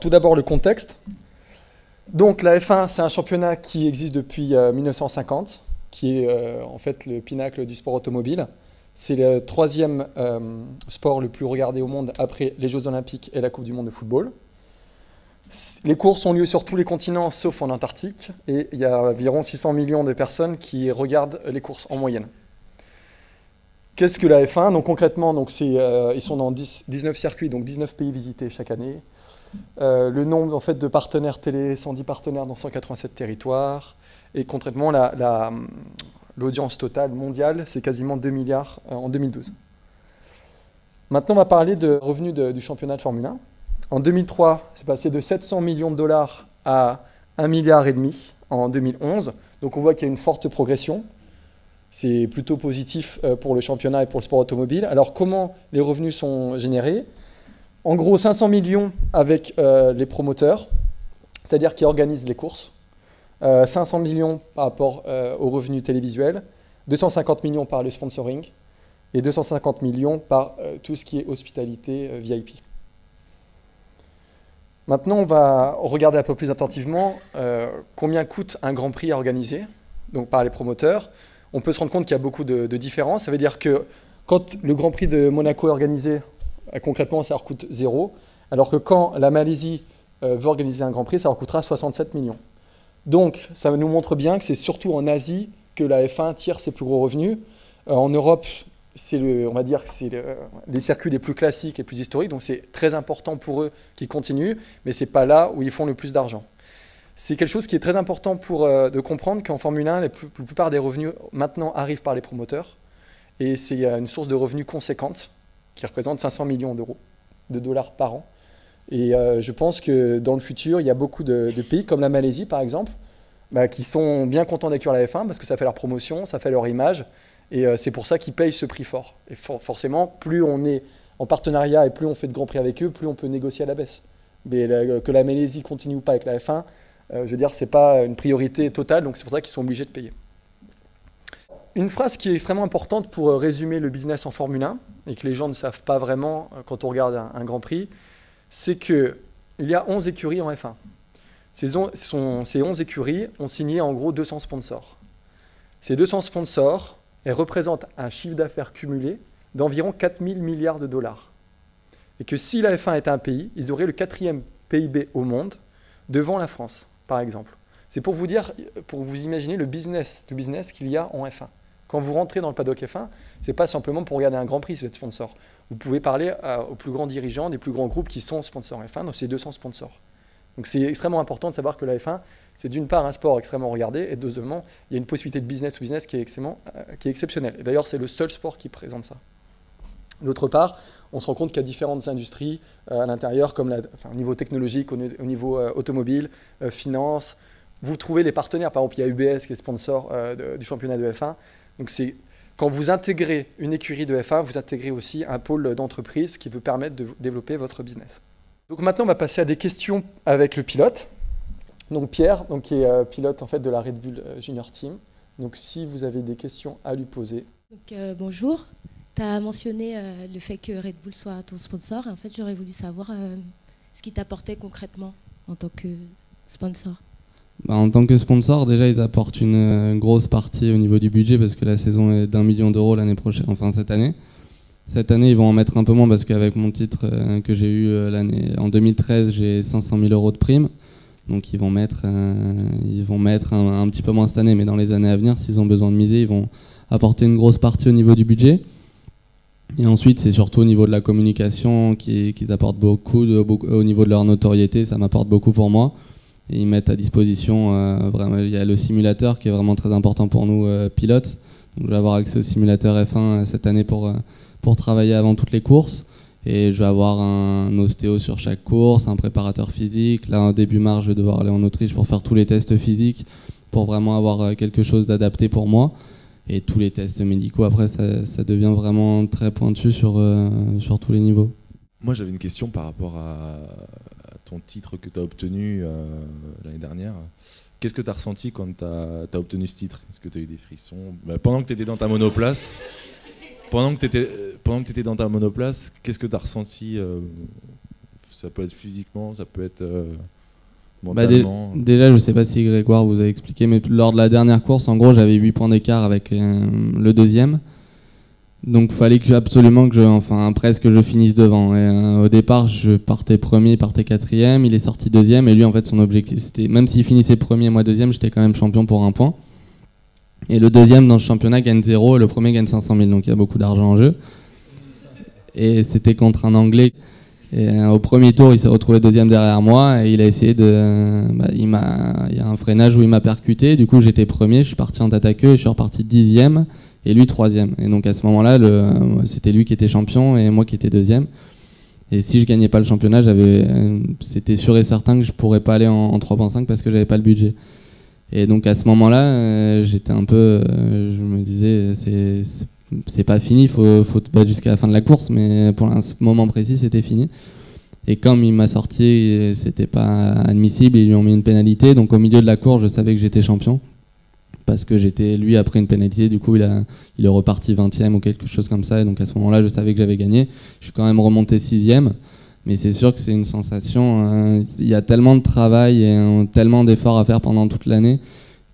tout d'abord le contexte. Donc la F1, c'est un championnat qui existe depuis 1950, qui est en fait le pinacle du sport automobile. C'est le troisième sport le plus regardé au monde après les Jeux Olympiques et la Coupe du Monde de football. Les courses ont lieu sur tous les continents sauf en Antarctique et il y a environ 600 millions de personnes qui regardent les courses en moyenne. Qu'est-ce que la F1? Donc concrètement, ils sont dans 19 circuits, donc 19 pays visités chaque année. Le nombre en fait, de partenaires télé, 110 partenaires dans 187 territoires. Et concrètement, l'audience totale mondiale, c'est quasiment 2 milliards en 2012. Maintenant, on va parler de revenus du championnat de Formule 1. En 2003, c'est passé de 700 millions de dollars à 1,5 milliard en 2011. Donc on voit qu'il y a une forte progression. C'est plutôt positif pour le championnat et pour le sport automobile. Alors comment les revenus sont générés? En gros, 500 millions avec les promoteurs, c'est-à-dire qui organisent les courses. 500 millions par rapport aux revenus télévisuels. 250 millions par le sponsoring. Et 250 millions par tout ce qui est hospitalité VIP. Maintenant, on va regarder un peu plus attentivement combien coûte un Grand Prix à organiser, donc par les promoteurs. On peut se rendre compte qu'il y a beaucoup de différences. Ça veut dire que quand le Grand Prix de Monaco est organisé, concrètement, ça leur coûte 0, alors que quand la Malaisie veut organiser un Grand Prix, ça leur coûtera 67 millions. Donc, ça nous montre bien que c'est surtout en Asie que la F1 tire ses plus gros revenus. En Europe, on va dire que c'est les circuits les plus classiques et plus historiques, donc c'est très important pour eux qu'ils continuent, mais ce n'est pas là où ils font le plus d'argent. C'est quelque chose qui est très important de comprendre qu'en Formule 1, la plupart des revenus maintenant arrivent par les promoteurs, et c'est une source de revenus conséquente qui représente 500 millions de dollars par an. Et je pense que dans le futur, il y a beaucoup de pays comme la Malaisie, par exemple, qui sont bien contents d'accueillir la F1 parce que ça fait leur promotion, ça fait leur image. Et c'est pour ça qu'ils payent ce prix fort. Et forcément, plus on est en partenariat et plus on fait de grands prix avec eux, plus on peut négocier à la baisse. Mais que la Malaisie continue ou pas avec la F1, je veux dire, ce n'est pas une priorité totale, donc c'est pour ça qu'ils sont obligés de payer. Une phrase qui est extrêmement importante pour résumer le business en Formule 1, et que les gens ne savent pas vraiment quand on regarde un Grand Prix, c'est qu'il y a 11 écuries en F1. Ces 11 écuries ont signé en gros 200 sponsors. Ces 200 sponsors, elles représentent un chiffre d'affaires cumulé d'environ 4 000 milliards de dollars. Et que si la F1 était un pays, ils auraient le 4e PIB au monde devant la France, par exemple. C'est pour vous dire, pour vous imaginer le business qu'il y a en F1. Quand vous rentrez dans le paddock F1, ce n'est pas simplement pour regarder un Grand Prix si vous êtes sponsor. Vous pouvez parler aux plus grands dirigeants des plus grands groupes qui sont sponsors F1, donc c'est 200 sponsors. Donc c'est extrêmement important de savoir que la F1, c'est d'une part un sport extrêmement regardé, et deuxièmement, il y a une possibilité de business qui est exceptionnelle. Et d'ailleurs, c'est le seul sport qui présente ça. D'autre part, on se rend compte qu'il y a différentes industries à l'intérieur, comme au niveau technologique, au niveau automobile, finance. Vous trouvez les partenaires, par exemple, il y a UBS qui est sponsor du championnat de F1. Donc quand vous intégrez une écurie de F1, vous intégrez aussi un pôle d'entreprise qui vous permettre de développer votre business. Donc maintenant, on va passer à des questions avec le pilote. Donc Pierre, qui est pilote en fait, de la Red Bull Junior Team. Donc si vous avez des questions à lui poser. Donc, bonjour. Tu as mentionné le fait que Red Bull soit ton sponsor. Et en fait, j'aurais voulu savoir ce qui t'apportait concrètement en tant que sponsor. En tant que sponsor, déjà, ils apportent une grosse partie au niveau du budget parce que la saison est d'1 million d'euros l'année prochaine, enfin cette année. Cette année, ils vont en mettre un peu moins parce qu'avec mon titre que j'ai eu en 2013, j'ai 500 000 euros de prime. Donc ils vont mettre un petit peu moins cette année, mais dans les années à venir, s'ils ont besoin de miser, ils vont apporter une grosse partie au niveau du budget. Et ensuite, c'est surtout au niveau de la communication qu'ils apportent beaucoup, au niveau de leur notoriété, ça m'apporte beaucoup pour moi. Et ils mettent à disposition, vraiment, il y a le simulateur qui est vraiment très important pour nous pilotes. Donc, je vais avoir accès au simulateur F1 cette année pour travailler avant toutes les courses. Et je vais avoir un ostéo sur chaque course, un préparateur physique. Là, début mars, je vais devoir aller en Autriche pour faire tous les tests physiques, pour vraiment avoir quelque chose d'adapté pour moi. Et tous les tests médicaux, après, ça devient vraiment très pointu sur tous les niveaux. Moi, j'avais une question par rapport à ton titre que tu as obtenu l'année dernière. Qu'est-ce que tu as ressenti quand tu as obtenu ce titre? Est-ce que tu as eu des frissons pendant que tu étais dans ta monoplace? Pendant que tu étais dans ta monoplace, qu'est-ce que tu as ressenti Ça peut être physiquement, ça peut être mentalement. Déjà, je sais pas si Grégoire vous a expliqué, mais lors de la dernière course, en gros, j'avais 8 points d'écart avec le deuxième. Donc il fallait absolument que presque je finisse devant. Et, au départ, je partais premier, il partait quatrième, il est sorti deuxième. Et lui, en fait, son objectif, c'était, même s'il finissait premier, moi deuxième, j'étais quand même champion pour 1 point. Et le deuxième dans ce championnat gagne 0 et le premier gagne 500 000. Donc il y a beaucoup d'argent en jeu. Et c'était contre un Anglais. Et au premier tour, il s'est retrouvé deuxième derrière moi et il a essayé il y a un freinage où il m'a percuté. Du coup, j'étais premier, je suis parti en tête à queue et je suis reparti 10e. Et lui 3e. Et donc à ce moment-là, c'était lui qui était champion et moi qui étais 2e. Et si je gagnais pas le championnat, c'était sûr et certain que je pourrais pas aller en 3.5 parce que j'avais pas le budget. Et donc à ce moment-là, j'étais un peu, je me disais, c'est pas fini, faut battre jusqu'à la fin de la course, mais pour un moment précis, c'était fini. Et comme il m'a sorti, c'était pas admissible, ils lui ont mis une pénalité. Donc au milieu de la course, je savais que j'étais champion. Parce que lui a pris une pénalité, du coup il est reparti 20e ou quelque chose comme ça, et donc à ce moment-là je savais que j'avais gagné. Je suis quand même remonté 6e, mais c'est sûr que c'est une sensation, il y a tellement de travail et tellement d'efforts à faire pendant toute l'année,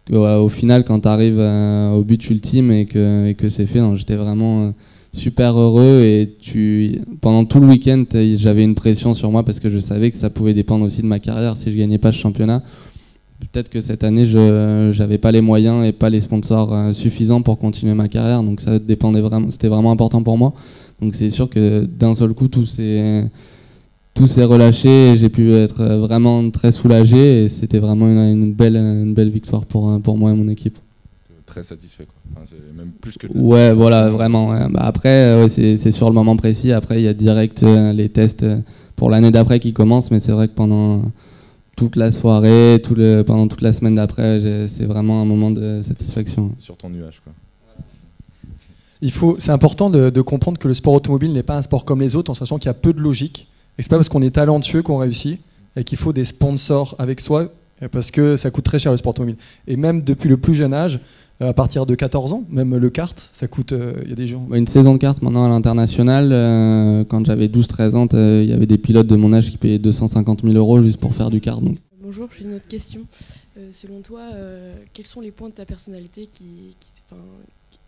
qu'au final quand tu arrives au but ultime et que c'est fait, j'étais vraiment super heureux, et pendant tout le week-end j'avais une pression sur moi parce que je savais que ça pouvait dépendre aussi de ma carrière si je gagnais pas ce championnat. Peut-être que cette année, je n'avais pas les moyens et pas les sponsors suffisants pour continuer ma carrière. Donc ça dépendait vraiment, c'était vraiment important pour moi. Donc c'est sûr que d'un seul coup, tout s'est relâché et j'ai pu être vraiment très soulagé. Et c'était vraiment une belle victoire pour moi et mon équipe. Très satisfait, quoi. Enfin, c'est même plus que ouais, voilà, vraiment. Ouais. Bah après, c'est sur le moment précis. Après, il y a direct les tests pour l'année d'après qui commencent. Mais c'est vrai que pendant toute la soirée, pendant toute la semaine d'après, c'est vraiment un moment de satisfaction. Sur ton nuage, quoi. C'est important de comprendre que le sport automobile n'est pas un sport comme les autres, en sachant qu'il y a peu de logique. Et c'est pas parce qu'on est talentueux qu'on réussit, et qu'il faut des sponsors avec soi, parce que ça coûte très cher le sport automobile. Et même depuis le plus jeune âge, à partir de 14 ans, même le kart, ça coûte. Il y a des gens. Une saison de kart maintenant à l'international, quand j'avais 12-13 ans, il y avait des pilotes de mon âge qui payaient 250 000 € juste pour faire du kart. Donc. Bonjour, j'ai une autre question. Selon toi, quels sont les points de ta personnalité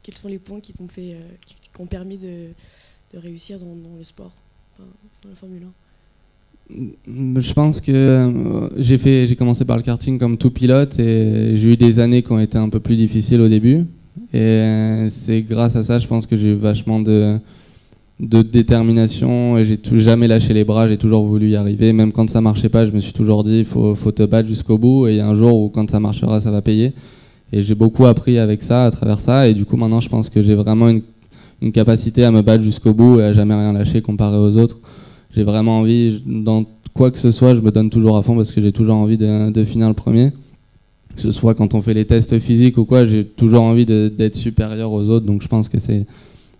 quels sont les points qui ont permis de réussir dans le sport, dans la Formule 1? Je pense que j'ai commencé par le karting comme tout pilote et j'ai eu des années qui ont été un peu plus difficiles au début. Et c'est grâce à ça, je pense que j'ai eu vachement de détermination et j'ai jamais lâché les bras, j'ai toujours voulu y arriver. Même quand ça marchait pas, je me suis toujours dit il faut te battre jusqu'au bout, et il y a un jour où quand ça marchera, ça va payer. Et j'ai beaucoup appris avec ça, à travers ça, et du coup maintenant je pense que j'ai vraiment une capacité à me battre jusqu'au bout et à jamais rien lâcher comparé aux autres. J'ai vraiment envie, dans quoi que ce soit, je me donne toujours à fond parce que j'ai toujours envie de finir le premier. Que ce soit quand on fait les tests physiques ou quoi, j'ai toujours envie d'être supérieur aux autres, donc je pense que c'est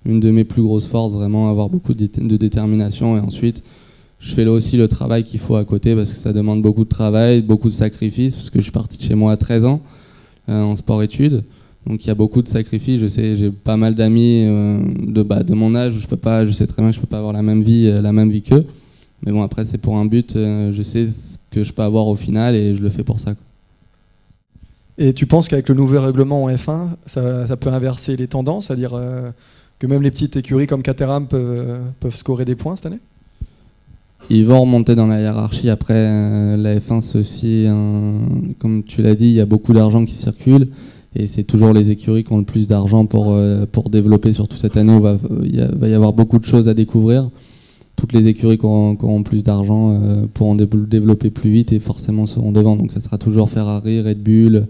une de mes plus grosses forces, vraiment avoir beaucoup de détermination. Et ensuite, je fais là aussi le travail qu'il faut à côté parce que ça demande beaucoup de travail, beaucoup de sacrifices, parce que je suis parti de chez moi à 13 ans en sport-études. Donc il y a beaucoup de sacrifices. Je sais, j'ai pas mal d'amis de mon âge où je sais très bien que je peux pas avoir la même vie qu'eux. Mais bon, après c'est pour un but. Je sais ce que je peux avoir au final et je le fais pour ça. Et tu penses qu'avec le nouveau règlement en F1, ça peut inverser les tendances, c'est-à-dire que même les petites écuries comme Caterham peuvent scorer des points cette année? Ils vont remonter dans la hiérarchie. Après, la F1, c'est aussi, comme tu l'as dit, il y a beaucoup d'argent qui circule. Et c'est toujours les écuries qui ont le plus d'argent pour développer, surtout cette année où il va y avoir beaucoup de choses à découvrir. Toutes les écuries qui auront plus d'argent pourront développer plus vite et forcément seront devant. Donc ça sera toujours Ferrari, Red Bull,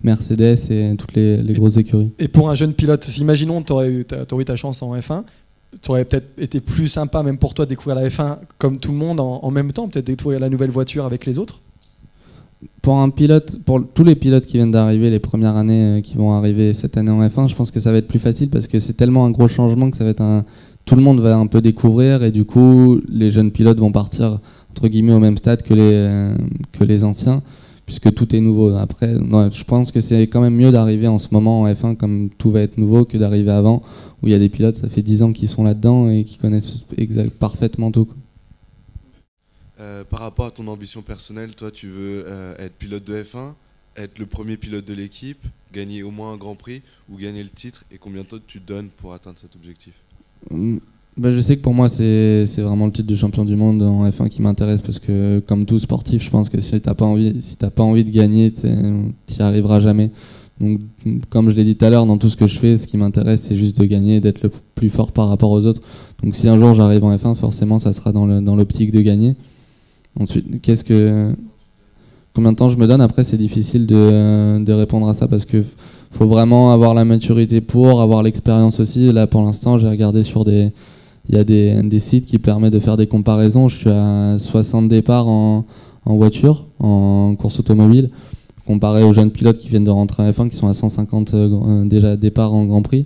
Mercedes et toutes les grosses écuries. Et pour un jeune pilote, imaginons que tu aurais eu ta chance en F1, ça aurait peut-être été plus sympa même pour toi de découvrir la F1 comme tout le monde en même temps, peut-être découvrir la nouvelle voiture avec les autres? Pour tous les pilotes qui viennent d'arriver, les premières années qui vont arriver cette année en F1, je pense que ça va être plus facile parce que c'est tellement un gros changement que ça va être tout le monde va un peu découvrir et du coup les jeunes pilotes vont partir entre guillemets au même stade que les anciens puisque tout est nouveau. Après, je pense que c'est quand même mieux d'arriver en ce moment en F1 comme tout va être nouveau que d'arriver avant où il y a des pilotes, ça fait 10 ans qu'ils sont là-dedans et qui connaissent parfaitement tout. Par rapport à ton ambition personnelle, toi, tu veux être pilote de F1, être le premier pilote de l'équipe, gagner au moins un Grand Prix ou gagner le titre, et combien de temps tu donnes pour atteindre cet objectif? Bah, je sais que pour moi c'est vraiment le titre de champion du monde en F1 qui m'intéresse, parce que comme tout sportif, je pense que si t'as pas envie de gagner, t'y arriveras jamais. Donc comme je l'ai dit tout à l'heure, dans tout ce que je fais, ce qui m'intéresse c'est juste de gagner, d'être le plus fort par rapport aux autres. Donc si un jour j'arrive en F1, forcément ça sera dans l'optique de gagner. Ensuite, combien de temps je me donne? Après, c'est difficile de répondre à ça, parce que faut vraiment avoir la maturité pour avoir l'expérience aussi. Là, pour l'instant, j'ai regardé il y a des sites qui permettent de faire des comparaisons. Je suis à 60 départs en voiture, en course automobile, comparé aux jeunes pilotes qui viennent de rentrer en F1 qui sont à 150 déjà départs en Grand Prix.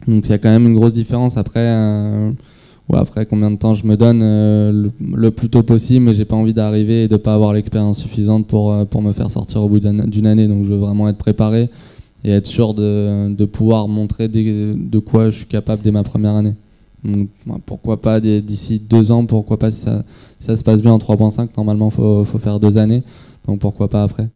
Donc il y a quand même une grosse différence. Après combien de temps je me donne, le plus tôt possible, mais j'ai pas envie d'arriver et de pas avoir l'expérience suffisante pour me faire sortir au bout d'une année. Donc je veux vraiment être préparé et être sûr de pouvoir montrer de quoi je suis capable dès ma première année. Donc, pourquoi pas d'ici 2 ans, pourquoi pas, si ça se passe bien en 3.5, normalement faut faire 2 années, donc pourquoi pas après.